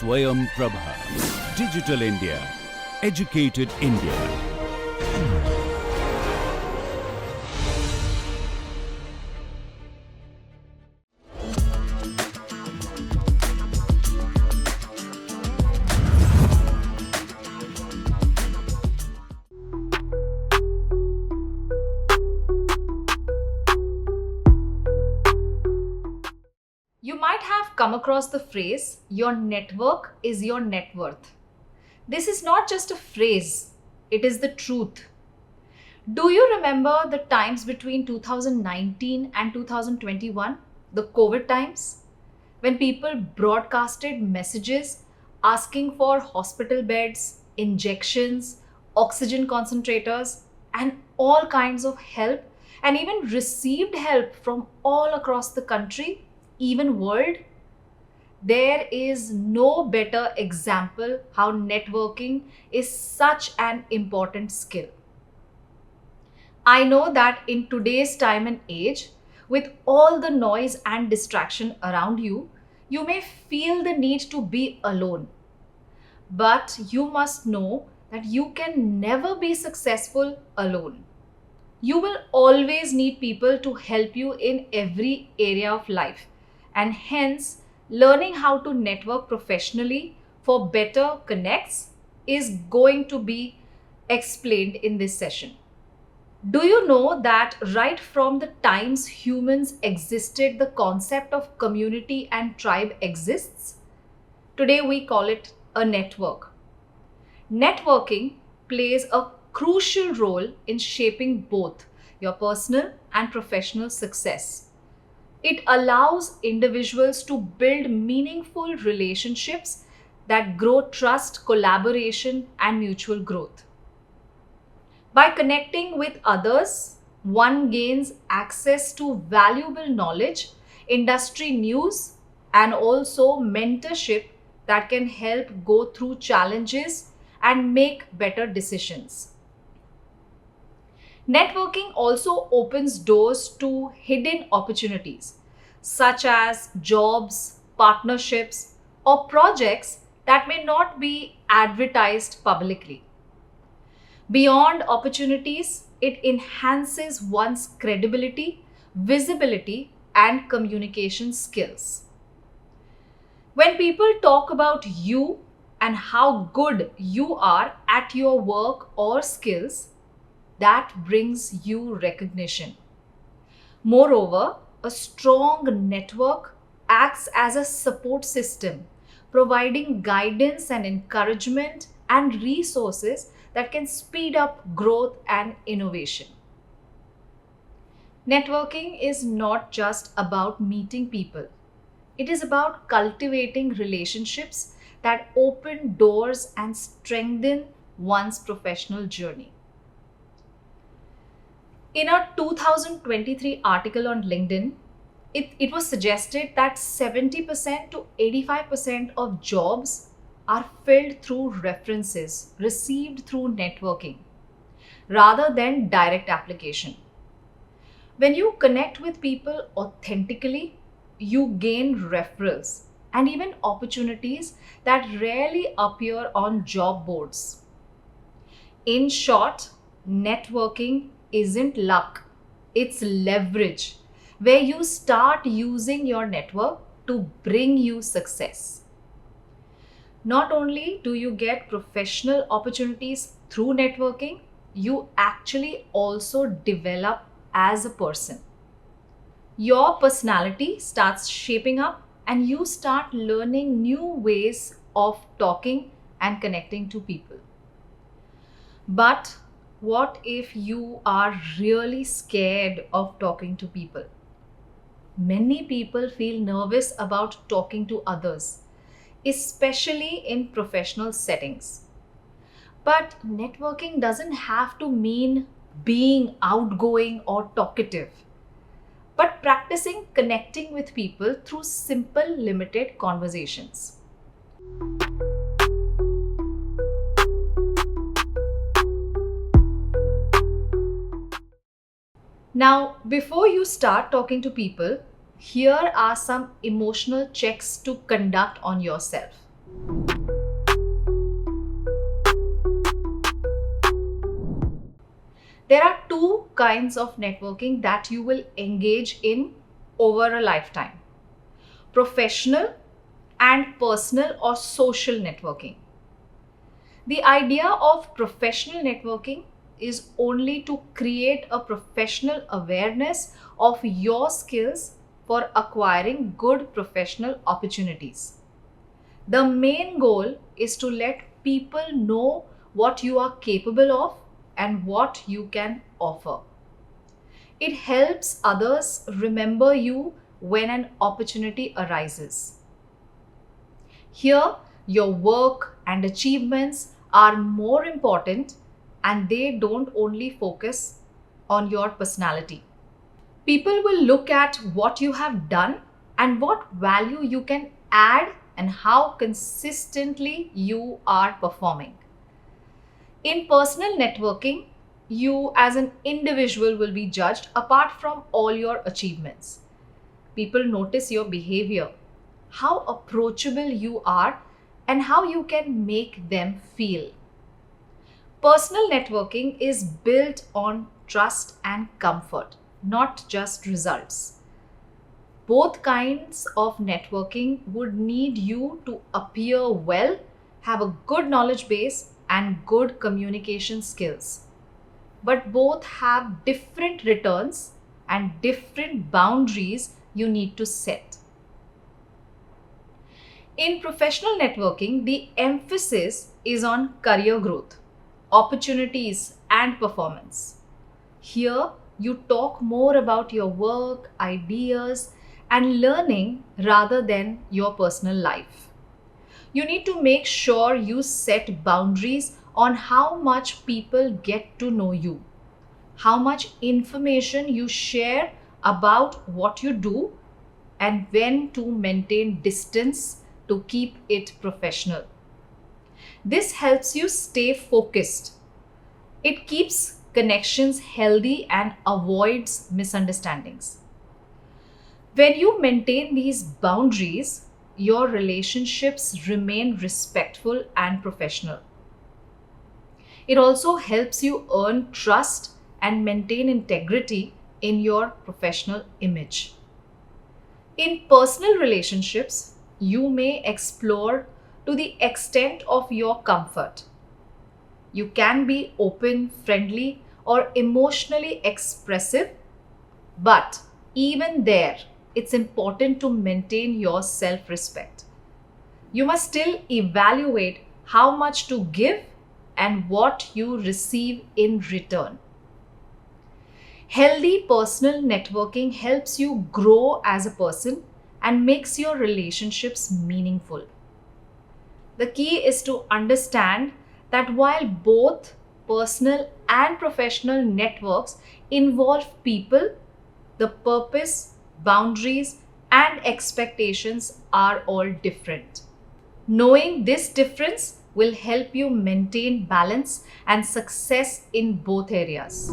Swayam Prabha. Digital India. Educated India. You might have come across the phrase, your network is your net worth. This is not just a phrase, it is the truth. Do you remember the times between 2019 and 2021, the COVID times, when people broadcasted messages asking for hospital beds, injections, oxygen concentrators, and all kinds of help, and even received help from all across the country, even world? There is no better example how networking is such an important skill. I know that in today's time and age, with all the noise and distraction around you, you may feel the need to be alone. But you must know that you can never be successful alone. You will always need people to help you in every area of life, and hence, learning how to network professionally for better connects is going to be explained in this session. Do you know that right from the times humans existed, the concept of community and tribe exists? Today we call it a network. Networking plays a crucial role in shaping both your personal and professional success. It allows individuals to build meaningful relationships that grow trust, collaboration, and mutual growth. By connecting with others, one gains access to valuable knowledge, industry news, and also mentorship that can help go through challenges and make better decisions. Networking also opens doors to hidden opportunities, such as jobs, partnerships, or projects that may not be advertised publicly. Beyond opportunities, it enhances one's credibility, visibility, and communication skills. When people talk about you and how good you are at your work or skills, that brings you recognition. Moreover, a strong network acts as a support system, providing guidance and encouragement and resources that can speed up growth and innovation. Networking is not just about meeting people, it is about cultivating relationships that open doors and strengthen one's professional journey. In a 2023 article on LinkedIn, it was suggested that 70% to 85% of jobs are filled through references received through networking rather than direct application. When you connect with people authentically, you gain referrals and even opportunities that rarely appear on job boards. In short, networking isn't luck, it's leverage, where you start using your network to bring you success. Not only do you get professional opportunities through networking, you actually also develop as a person. Your personality starts shaping up and you start learning new ways of talking and connecting to people. But what if you are really scared of talking to people? Many people feel nervous about talking to others, especially in professional settings. But networking doesn't have to mean being outgoing or talkative, but practicing connecting with people through simple, limited conversations. Now, before you start talking to people, here are some emotional checks to conduct on yourself. There are two kinds of networking that you will engage in over a lifetime: professional and personal or social networking. The idea of professional networking is only to create a professional awareness of your skills for acquiring good professional opportunities. The main goal is to let people know what you are capable of and what you can offer. It helps others remember you when an opportunity arises. Here, your work and achievements are more important, and they don't only focus on your personality. People will look at what you have done and what value you can add and how consistently you are performing. In personal networking, you as an individual will be judged apart from all your achievements. People notice your behavior, how approachable you are, and how you can make them feel. Personal networking is built on trust and comfort, not just results. Both kinds of networking would need you to appear well, have a good knowledge base, and good communication skills. But both have different returns and different boundaries you need to set. In professional networking, the emphasis is on career growth, opportunities, and performance. Here, you talk more about your work, ideas, and learning rather than your personal life. You need to make sure you set boundaries on how much people get to know you, how much information you share about what you do, and when to maintain distance to keep it professional. This helps you stay focused. It keeps connections healthy and avoids misunderstandings. When you maintain these boundaries, your relationships remain respectful and professional. It also helps you earn trust and maintain integrity in your professional image. In personal relationships, you may explore to the extent of your comfort. You can be open, friendly, or emotionally expressive, but even there, it's important to maintain your self respect. You must still evaluate how much to give and what you receive in return. Healthy personal networking helps you grow as a person and makes your relationships meaningful. The key is to understand that while both personal and professional networks involve people, the purpose, boundaries, and expectations are all different. Knowing this difference will help you maintain balance and success in both areas.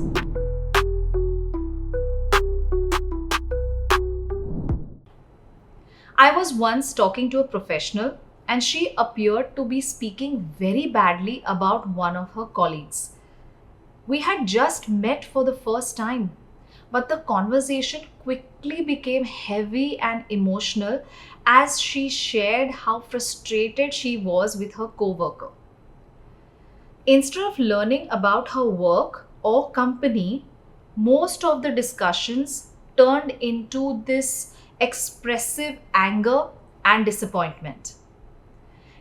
I was once talking to a professional and she appeared to be speaking very badly about one of her colleagues. We had just met for the first time, but the conversation quickly became heavy and emotional as she shared how frustrated she was with her coworker. Instead of learning about her work or company, most of the discussions turned into this expressive anger and disappointment.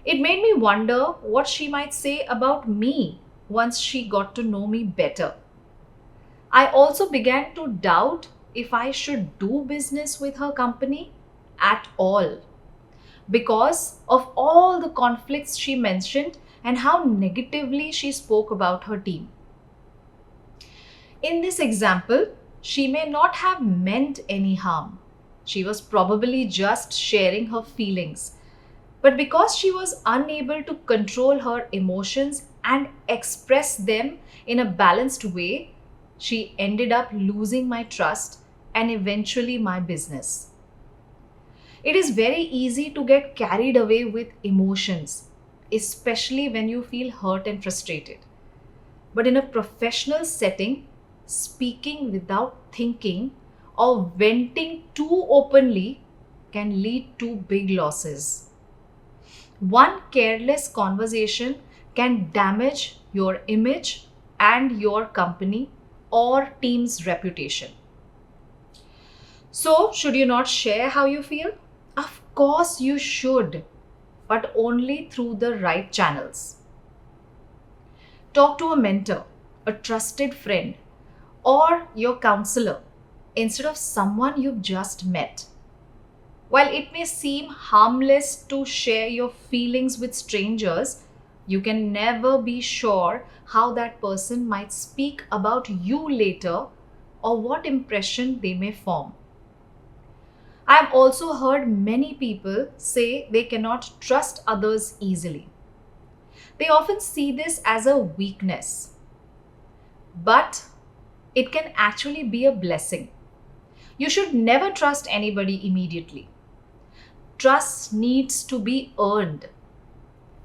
It made me wonder what she might say about me once she got to know me better. I also began to doubt if I should do business with her company at all because of all the conflicts she mentioned and how negatively she spoke about her team. In this example, she may not have meant any harm. She was probably just sharing her feelings. But because she was unable to control her emotions and express them in a balanced way, she ended up losing my trust and eventually my business. It is very easy to get carried away with emotions, especially when you feel hurt and frustrated. But in a professional setting, speaking without thinking or venting too openly can lead to big losses. One careless conversation can damage your image and your company or team's reputation. So, should you not share how you feel? Of course, you should, but only through the right channels. Talk to a mentor, a trusted friend, or your counselor instead of someone you've just met. While it may seem harmless to share your feelings with strangers, you can never be sure how that person might speak about you later or what impression they may form. I have also heard many people say they cannot trust others easily. They often see this as a weakness, but it can actually be a blessing. You should never trust anybody immediately. Trust needs to be earned.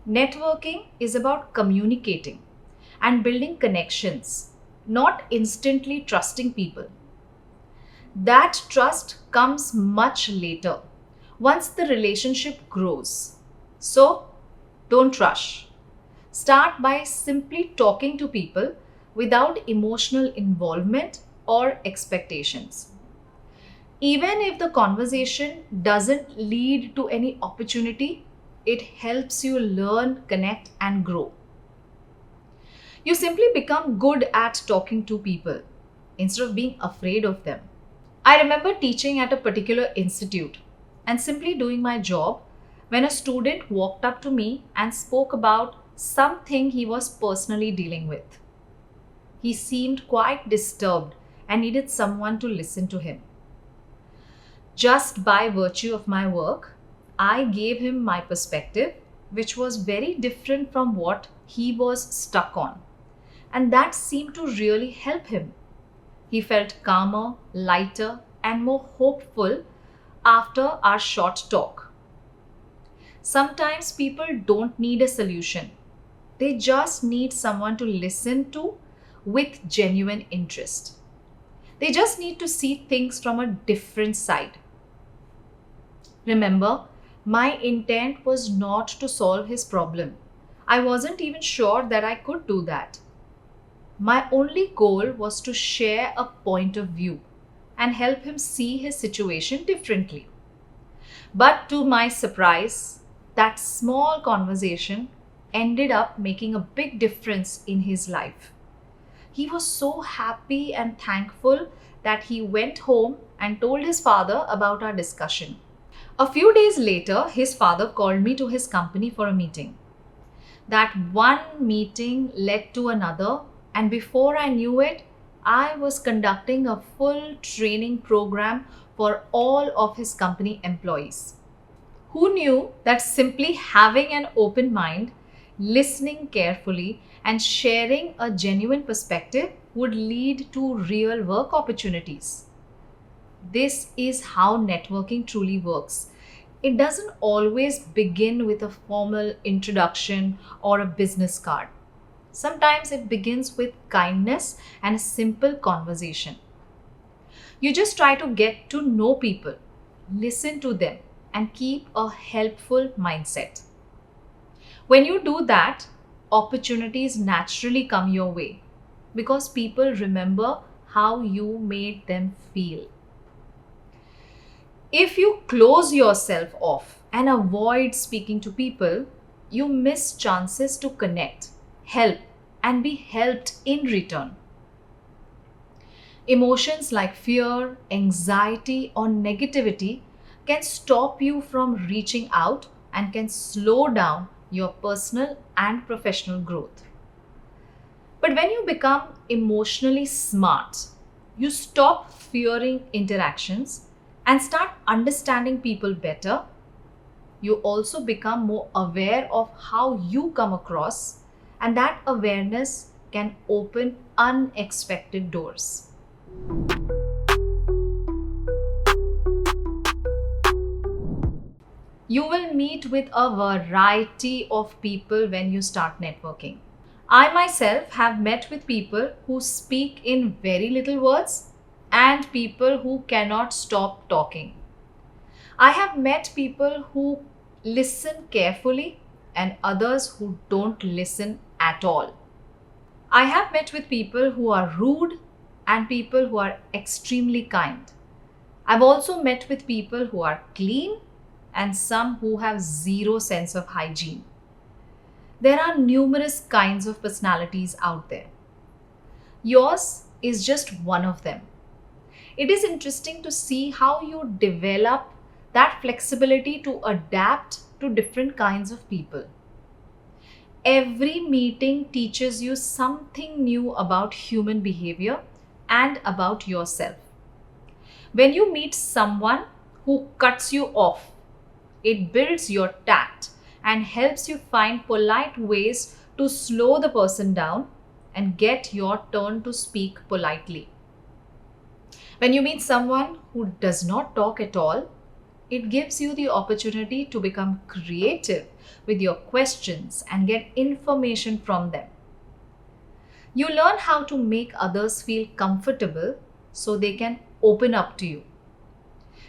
Networking is about communicating and building connections, not instantly trusting people. That trust comes much later, once the relationship grows. So, don't rush. Start by simply talking to people without emotional involvement or expectations. Even if the conversation doesn't lead to any opportunity, it helps you learn, connect, and grow. You simply become good at talking to people instead of being afraid of them. I remember teaching at a particular institute and simply doing my job when a student walked up to me and spoke about something he was personally dealing with. He seemed quite disturbed and needed someone to listen to him. Just by virtue of my work, I gave him my perspective, which was very different from what he was stuck on. And that seemed to really help him. He felt calmer, lighter, and more hopeful after our short talk. Sometimes people don't need a solution, they just need someone to listen to with genuine interest. They just need to see things from a different side. Remember, my intent was not to solve his problem. I wasn't even sure that I could do that. My only goal was to share a point of view and help him see his situation differently. But to my surprise, that small conversation ended up making a big difference in his life. He was so happy and thankful that he went home and told his father about our discussion. A few days later, his father called me to his company for a meeting. That one meeting led to another, and before I knew it, I was conducting a full training program for all of his company employees. Who knew that simply having an open mind, listening carefully, and sharing a genuine perspective would lead to real work opportunities? This is how networking truly works. It doesn't always begin with a formal introduction or a business card. Sometimes it begins with kindness and a simple conversation. You just try to get to know people, listen to them, and keep a helpful mindset. When you do that, opportunities naturally come your way because people remember how you made them feel. If you close yourself off and avoid speaking to people, you miss chances to connect, help, and be helped in return. Emotions like fear, anxiety, or negativity can stop you from reaching out and can slow down your personal and professional growth. But when you become emotionally smart, you stop fearing interactions and start understanding people better. You also become more aware of how you come across, and that awareness can open unexpected doors. You will meet with a variety of people when you start networking. I myself have met with people who speak in very little words and people who cannot stop talking. I have met people who listen carefully and others who don't listen at all. I have met with people who are rude and people who are extremely kind. I've also met with people who are clean and some who have zero sense of hygiene. There are numerous kinds of personalities out there. Yours is just one of them. It is interesting to see how you develop that flexibility to adapt to different kinds of people. Every meeting teaches you something new about human behavior and about yourself. When you meet someone who cuts you off, it builds your tact and helps you find polite ways to slow the person down and get your turn to speak politely. When you meet someone who does not talk at all, it gives you the opportunity to become creative with your questions and get information from them. You learn how to make others feel comfortable so they can open up to you.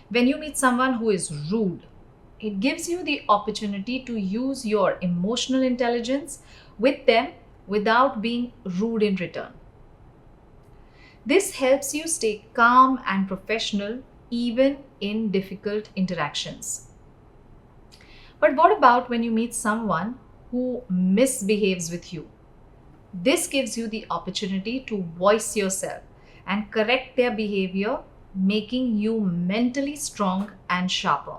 When you meet someone who is rude, it gives you the opportunity to use your emotional intelligence with them without being rude in return. This helps you stay calm and professional even in difficult interactions. But what about when you meet someone who misbehaves with you? This gives you the opportunity to voice yourself and correct their behavior, making you mentally strong and sharper.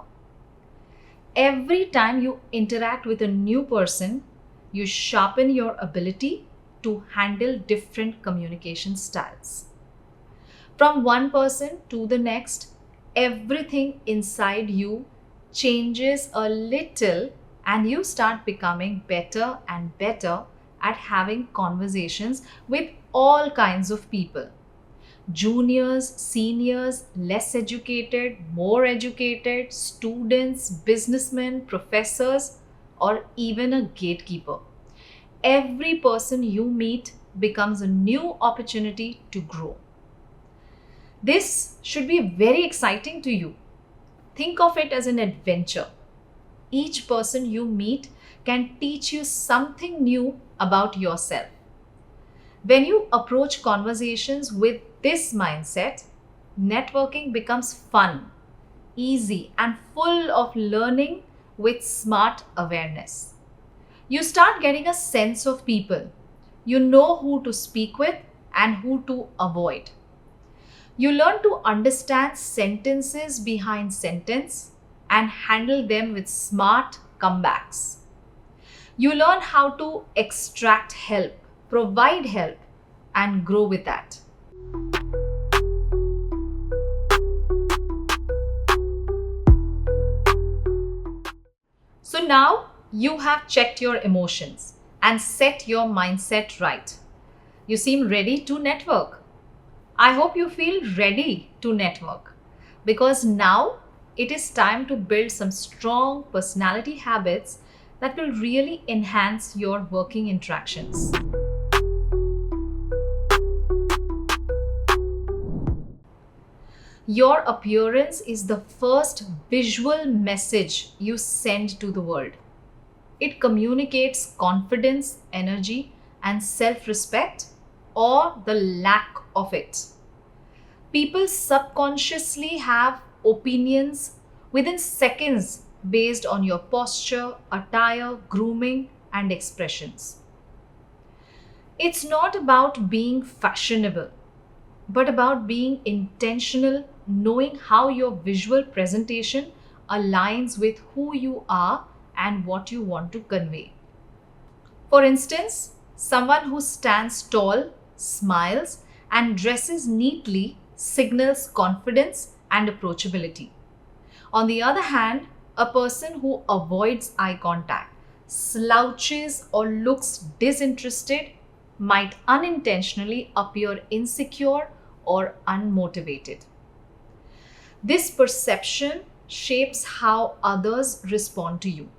Every time you interact with a new person, you sharpen your ability to handle different communication styles. From one person to the next, everything inside you changes a little and you start becoming better and better at having conversations with all kinds of people. Juniors, seniors, less educated, more educated, students, businessmen, professors, or even a gatekeeper. Every person you meet becomes a new opportunity to grow. This should be very exciting to you. Think of it as an adventure. Each person you meet can teach you something new about yourself. When you approach conversations with this mindset, networking becomes fun, easy, and full of learning with smart awareness. You start getting a sense of people. You know who to speak with and who to avoid. You learn to understand sentences behind sentence and handle them with smart comebacks. You learn how to extract help, provide help, and grow with that. So now you have checked your emotions and set your mindset right. You seem ready to network. I hope you feel ready to network because now it is time to build some strong personality habits that will really enhance your working interactions. Your appearance is the first visual message you send to the world. It communicates confidence, energy, and self-respect, or the lack of it. People subconsciously have opinions within seconds based on your posture, attire, grooming, and expressions. It's not about being fashionable, but about being intentional, knowing how your visual presentation aligns with who you are and what you want to convey. For instance, someone who stands tall, smiles, and dresses neatly signals confidence and approachability. On the other hand, a person who avoids eye contact, slouches, or looks disinterested might unintentionally appear insecure or unmotivated. This perception shapes how others respond to you.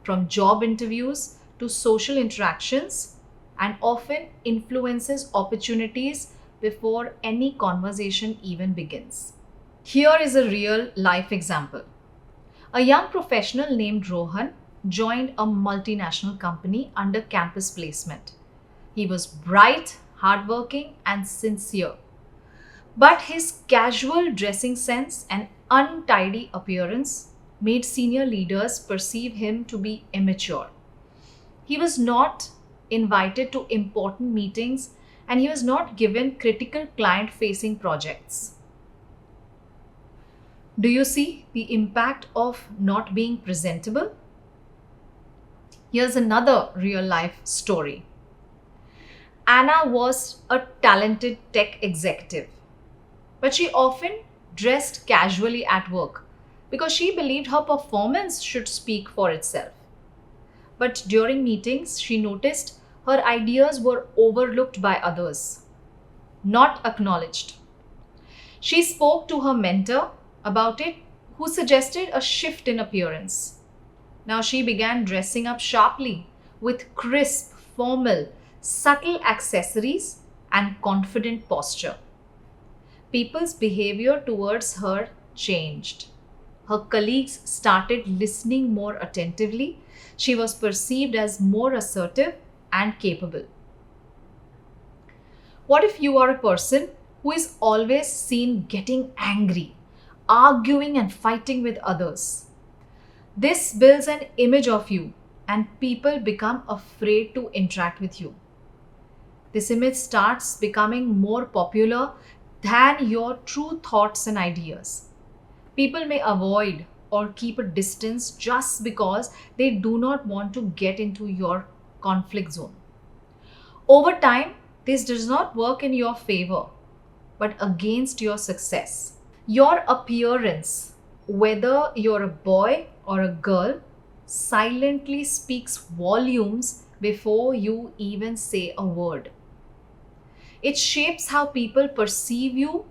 From job interviews to social interactions and often influences opportunities before any conversation even begins. Here is a real life example. A young professional named Rohan joined a multinational company under campus placement. He was bright, hardworking, and sincere. But his casual dressing sense and untidy appearance made senior leaders perceive him to be immature. He was not invited to important meetings and he was not given critical client facing projects. Do you see the impact of not being presentable? Here's another real life story. Anna was a talented tech executive, but she often dressed casually at work because she believed her performance should speak for itself. But during meetings, she noticed her ideas were overlooked by others, not acknowledged. She spoke to her mentor about it, who suggested a shift in appearance. Now she began dressing up sharply with crisp, formal, subtle accessories and confident posture. People's behavior towards her changed. Her colleagues started listening more attentively. She was perceived as more assertive and capable. What if you are a person who is always seen getting angry, arguing, and fighting with others? This builds an image of you, and people become afraid to interact with you. This image starts becoming more popular than your true thoughts and ideas. People may avoid or keep a distance just because they do not want to get into your conflict zone. Over time, this does not work in your favor, but against your success. Your appearance, whether you're a boy or a girl, silently speaks volumes before you even say a word. It shapes how people perceive you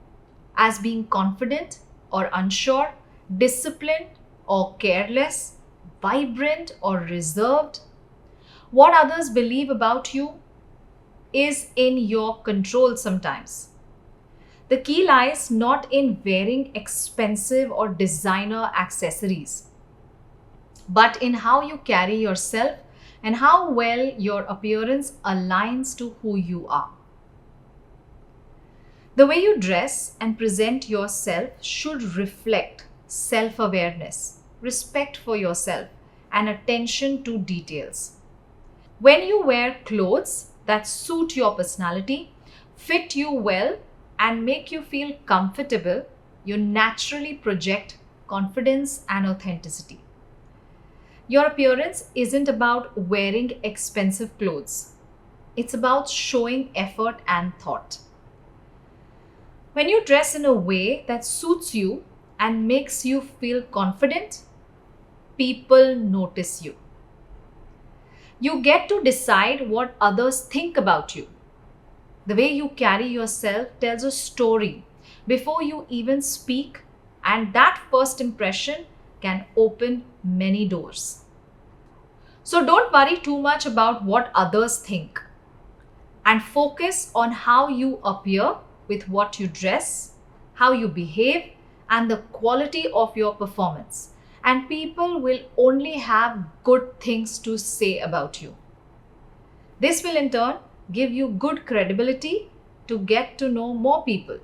as being confident or unsure, disciplined or careless, vibrant or reserved. What others believe about you is in your control sometimes. The key lies not in wearing expensive or designer accessories, but in how you carry yourself and how well your appearance aligns to who you are. The way you dress and present yourself should reflect self awareness, respect for yourself, and attention to details. When you wear clothes that suit your personality, fit you well, and make you feel comfortable, you naturally project confidence and authenticity. Your appearance isn't about wearing expensive clothes, it's about showing effort and thought. When you dress in a way that suits you and makes you feel confident, people notice you. You get to decide what others think about you. The way you carry yourself tells a story before you even speak, and that first impression can open many doors. So don't worry too much about what others think and focus on how you appear with what you dress, how you behave, and the quality of your performance. And people will only have good things to say about you. This will in turn give you good credibility to get to know more people.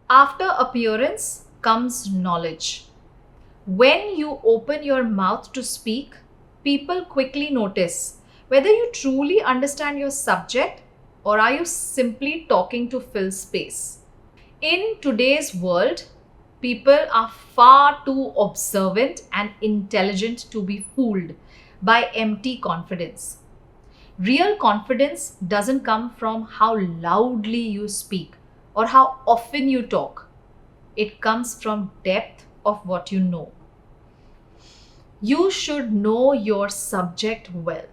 After appearance comes knowledge. When you open your mouth to speak, people quickly notice whether you truly understand your subject or are you simply talking to fill space. In today's world, people are far too observant and intelligent to be fooled by empty confidence. Real confidence doesn't come from how loudly you speak or how often you talk. It comes from depth of what you know. You should know your subject well.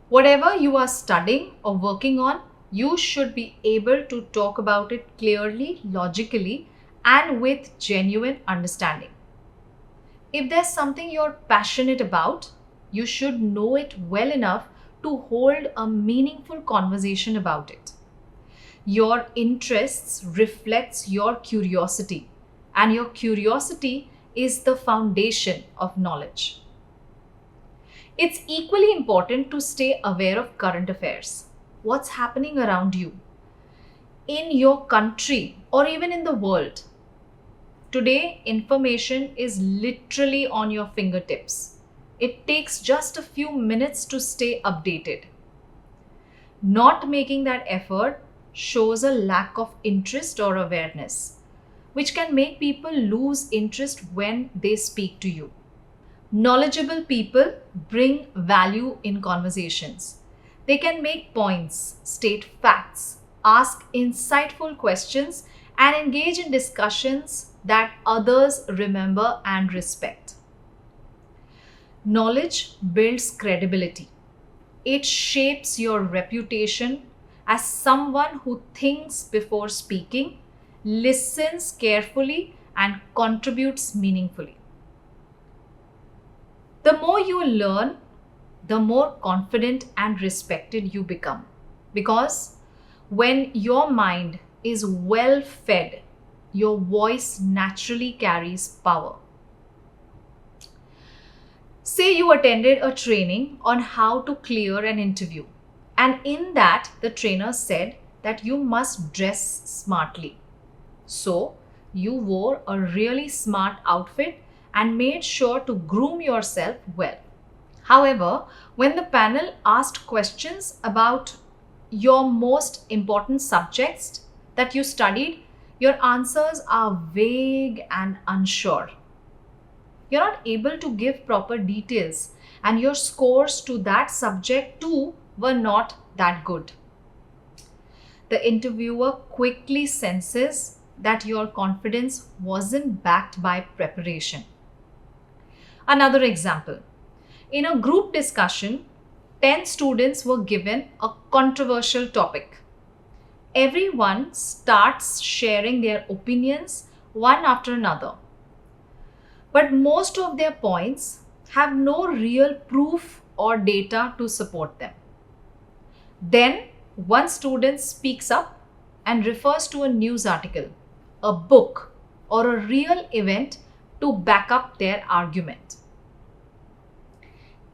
Whatever you are studying or working on, you should be able to talk about it clearly, logically, and with genuine understanding. If there's something you're passionate about, you should know it well enough to hold a meaningful conversation about it. Your interests reflects your curiosity, and your curiosity is the foundation of knowledge. It's equally important to stay aware of current affairs. What's happening around you, in your country, or even in the world. Today, information is literally on your fingertips. It takes just a few minutes to stay updated. Not making that effort shows a lack of interest or awareness, which can make people lose interest when they speak to you. Knowledgeable people bring value in conversations. They can make points, state facts, ask insightful questions, and engage in discussions that others remember and respect. Knowledge builds credibility. It shapes your reputation as someone who thinks before speaking, listens carefully, and contributes meaningfully. The more you learn, the more confident and respected you become. Because when your mind is well fed, your voice naturally carries power. Say you attended a training on how to clear an interview, and in that, the trainer said that you must dress smartly. So, you wore a really smart outfit and made sure to groom yourself well. However, when the panel asked questions about your most important subjects that you studied, your answers are vague and unsure. You're not able to give proper details, and your scores to that subject too were not that good. The interviewer quickly senses that your confidence wasn't backed by preparation. Another example. In a group discussion, 10 students were given a controversial topic. Everyone starts sharing their opinions one after another. But most of their points have no real proof or data to support them. Then one student speaks up and refers to a news article, a book, or a real event to back up their argument.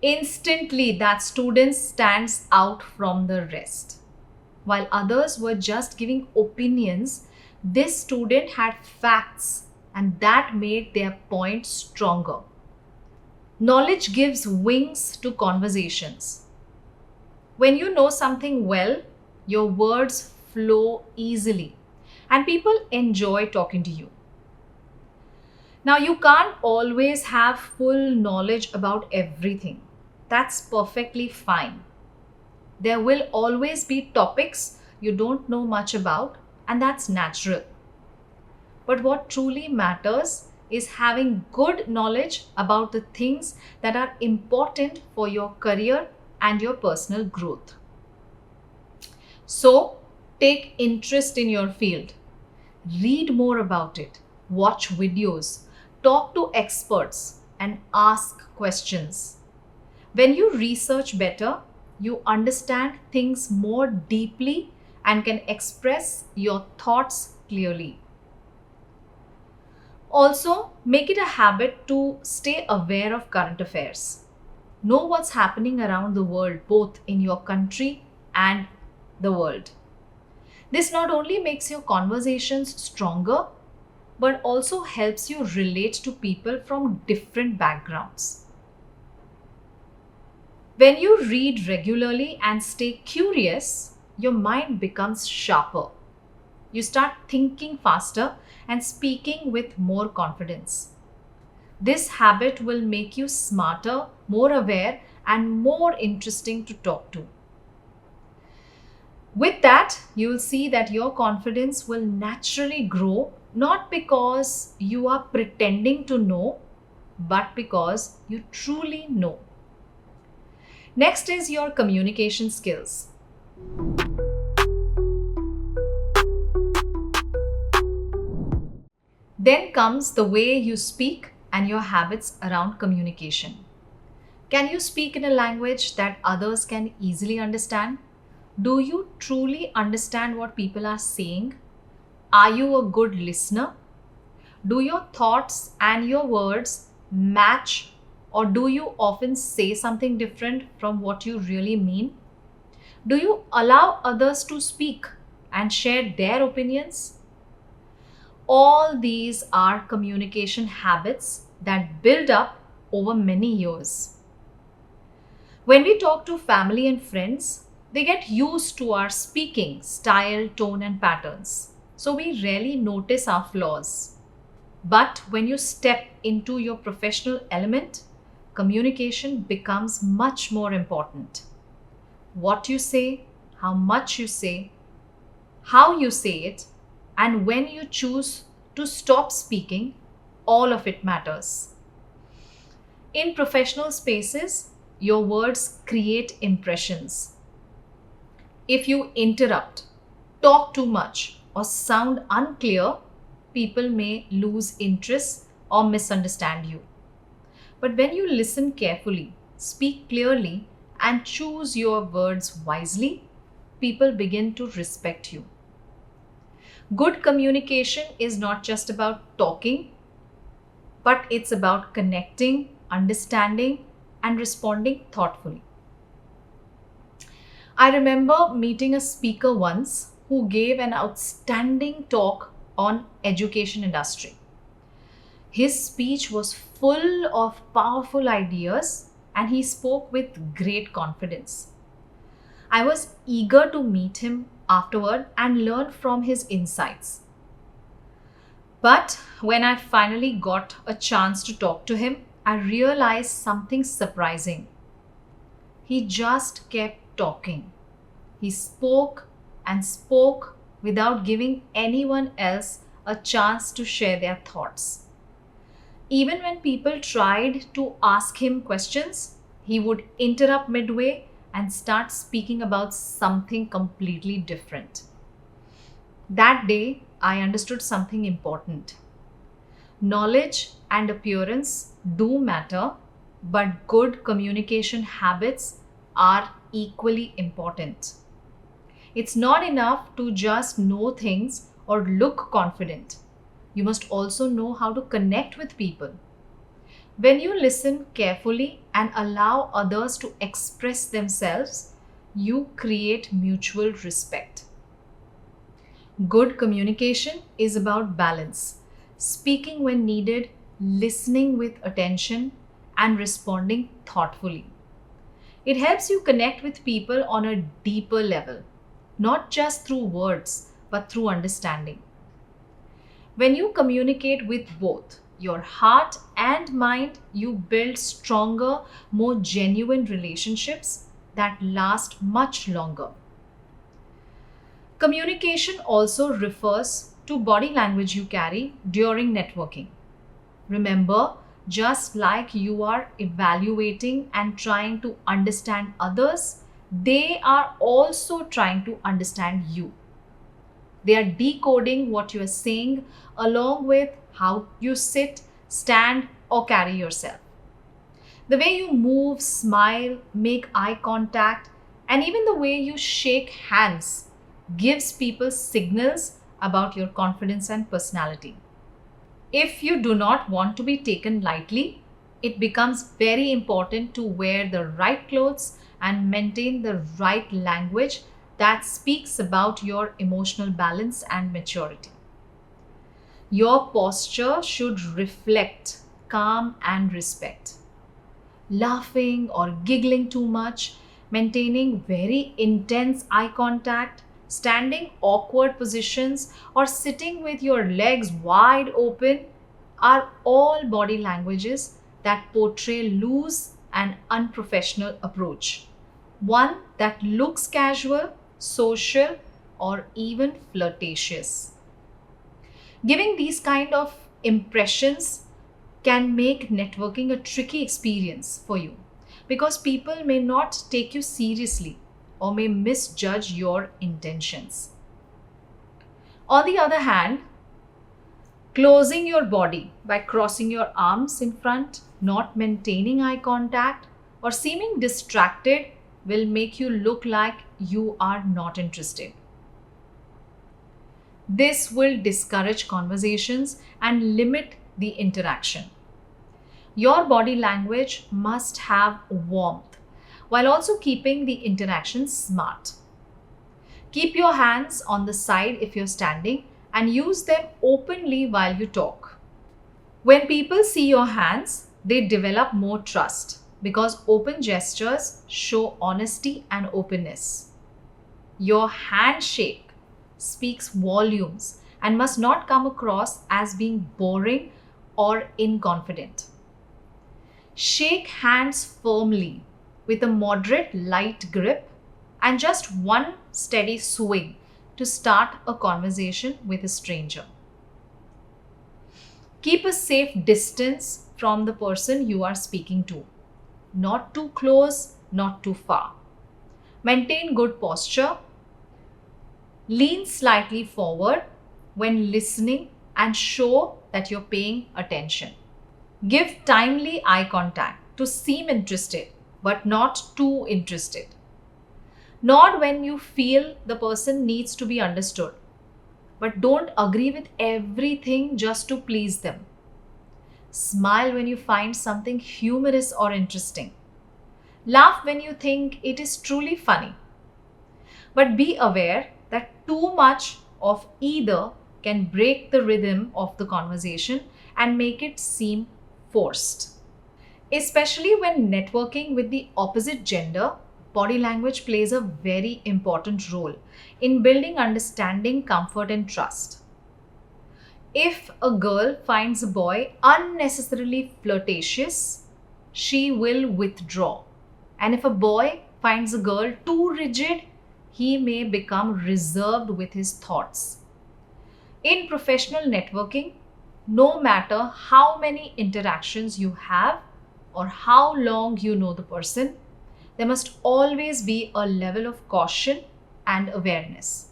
Instantly, that student stands out from the rest. While others were just giving opinions, this student had facts, and that made their point stronger. Knowledge gives wings to conversations. When you know something well, your words flow easily, and people enjoy talking to you. Now, you can't always have full knowledge about everything. That's perfectly fine. There will always be topics you don't know much about, and that's natural. But what truly matters is having good knowledge about the things that are important for your career and your personal growth. So, take interest in your field. Read more about it, watch videos, talk to experts, and ask questions. When you research better, you understand things more deeply and can express your thoughts clearly. Also, make it a habit to stay aware of current affairs. Know what's happening around the world, both in your country and the world. This not only makes your conversations stronger, but also helps you relate to people from different backgrounds. When you read regularly and stay curious, your mind becomes sharper. You start thinking faster and speaking with more confidence. This habit will make you smarter, more aware, and more interesting to talk to. With that, you will see that your confidence will naturally grow, not because you are pretending to know, but because you truly know. Next is your communication skills. Then comes the way you speak and your habits around communication. Can you speak in a language that others can easily understand? Do you truly understand what people are saying? Are you a good listener? Do your thoughts and your words match, or do you often say something different from what you really mean? Do you allow others to speak and share their opinions? All these are communication habits that build up over many years. When we talk to family and friends, they get used to our speaking style, tone, and patterns. So we rarely notice our flaws. But when you step into your professional element, communication becomes much more important. What you say, how much you say, how you say it, and when you choose to stop speaking, all of it matters. In professional spaces, your words create impressions. If you interrupt, talk too much, or sound unclear, people may lose interest or misunderstand you. But when you listen carefully, speak clearly, and choose your words wisely, people begin to respect you. Good communication is not just about talking, but it's about connecting, understanding, and responding thoughtfully. I remember meeting a speaker once who gave an outstanding talk on education industry. His speech was full of powerful ideas and he spoke with great confidence. I was eager to meet him afterward and learn from his insights. But when I finally got a chance to talk to him, I realized something surprising. He just kept talking. He spoke and spoke without giving anyone else a chance to share their thoughts. Even when people tried to ask him questions, he would interrupt midway and start speaking about something completely different. That day, I understood something important. Knowledge and appearance do matter, but good communication habits are equally important. It's not enough to just know things or look confident. You must also know how to connect with people. When you listen carefully and allow others to express themselves, you create mutual respect. Good communication is about balance, speaking when needed, listening with attention, and responding thoughtfully. It helps you connect with people on a deeper level, not just through words, but through understanding. When you communicate with both your heart and mind, you build stronger, more genuine relationships that last much longer. Communication also refers to body language you carry during networking. Remember, just like you are evaluating and trying to understand others, they are also trying to understand you. They are decoding what you are saying along with how you sit, stand, or carry yourself. The way you move, smile, make eye contact, and even the way you shake hands gives people signals about your confidence and personality. If you do not want to be taken lightly, it becomes very important to wear the right clothes and maintain the right language that speaks about your emotional balance and maturity. Your posture should reflect calm and respect. Laughing or giggling too much, maintaining very intense eye contact, standing awkward positions, or sitting with your legs wide open are all body languages that portray loose and unprofessional approach. One that looks casual, social, or even flirtatious. Giving these kind of impressions can make networking a tricky experience for you because people may not take you seriously or may misjudge your intentions. On the other hand, Closing your body by crossing your arms in front, not maintaining eye contact, or seeming distracted will make you look like you are not interested. This will discourage conversations and limit the interaction. Your body language must have warmth while also keeping the interaction smart. Keep your hands on the side if you're standing and use them openly while you talk. When people see your hands, they develop more trust because open gestures show honesty and openness. Your handshake speaks volumes and must not come across as being boring or inconfident. Shake hands firmly with a moderate light grip and just one steady swing to start a conversation with a stranger. Keep a safe distance from the person you are speaking to. Not too close, not too far. Maintain good posture. Lean slightly forward when listening and show that you're paying attention. Give timely eye contact to seem interested but not too interested. Nod when you feel the person needs to be understood, but don't agree with everything just to please them. Smile when you find something humorous or interesting. Laugh when you think it is truly funny. But be aware that too much of either can break the rhythm of the conversation and make it seem forced. Especially when networking with the opposite gender, body language plays a very important role in building understanding, comfort, and trust. If a girl finds a boy unnecessarily flirtatious, she will withdraw. And if a boy finds a girl too rigid, he may become reserved with his thoughts. In professional networking, no matter how many interactions you have or how long you know the person, there must always be a level of caution and awareness.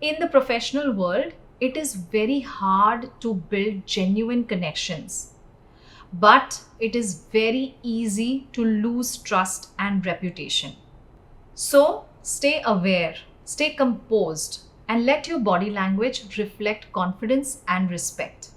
In the professional world, it is very hard to build genuine connections, but it is very easy to lose trust and reputation. So, stay aware, stay composed, and let your body language reflect confidence and respect.